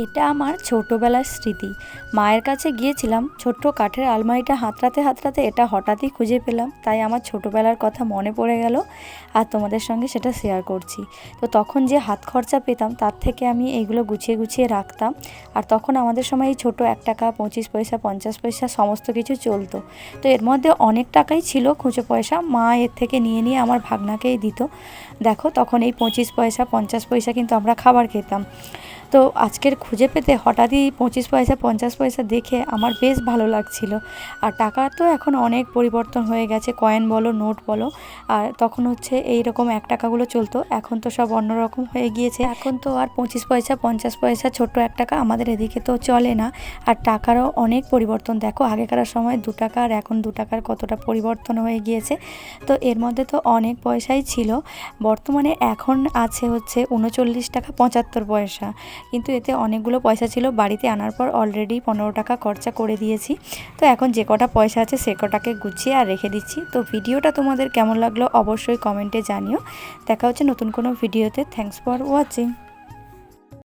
এটা আমার ছোটোবেলার স্মৃতি। মায়ের কাছে গিয়েছিলাম, ছোট্ট কাঠের আলমারিটা হাতড়াতে হাতড়াতে এটা হঠাৎই খুঁজে পেলাম, তাই আমার ছোটোবেলার কথা মনে পড়ে গেল আর তোমাদের সঙ্গে সেটা শেয়ার করছি। তো তখন যে হাত খরচা পেতাম তার থেকে আমি এইগুলো গুছিয়ে গুছিয়ে রাখতাম। আর তখন আমাদের সময় এই ছোটো 1 টাকা, 25 পয়সা, 50 পয়সা সমস্ত কিছু চলতো। তো এর মধ্যে অনেক টাকাই ছিল খুচরো পয়সা, মা এর থেকে নিয়ে নিয়ে আমার ভাগনাকেই দিত। দেখো তখন এই 25 পয়সা 50 পয়সা কিন্তু আমরা খাবার খেতাম। তো আজকের খুঁজে পেতে হঠাৎই 25 পয়সা 50 পয়সা দেখে আমার বেশ ভালো লাগছিল। আর টাকা তো এখন অনেক পরিবর্তন হয়ে গেছে, কয়েন বলো নোট বলো। আর তখন হচ্ছে এই রকম 1 টাকাগুলো চলতো, এখন তো সব অন্যরকম হয়ে গিয়েছে। এখন তো আর 25 পয়সা 50 পয়সা ছোট্ট 1 টাকা আমাদের এদিকে তো চলে না। আর টাকারও অনেক পরিবর্তন, দেখো আগেকার সময় 2 টাকা আর এখন 2 টাকার কতটা পরিবর্তন হয়ে গিয়েছে। তো এর মধ্যে তো অনেক পয়সাই ছিল। বর্তমানে এখন আছে হচ্ছে 39 টাকা 75 পয়সা, কিন্তু এতে অনেকগুলো পয়সা ছিল। বাড়িতে আনার পর অলরেডি 15 টাকা খরচা করে দিয়েছি। তো এখন যে কটা পয়সা আছে সে কটাকে গুছিয়ে আর রেখে দিচ্ছি। তো ভিডিওটা তোমাদের কেমন লাগলো অবশ্যই কমেন্টে জানিও। দেখা হচ্ছে নতুন কোনো ভিডিওতে। Thanks for watching.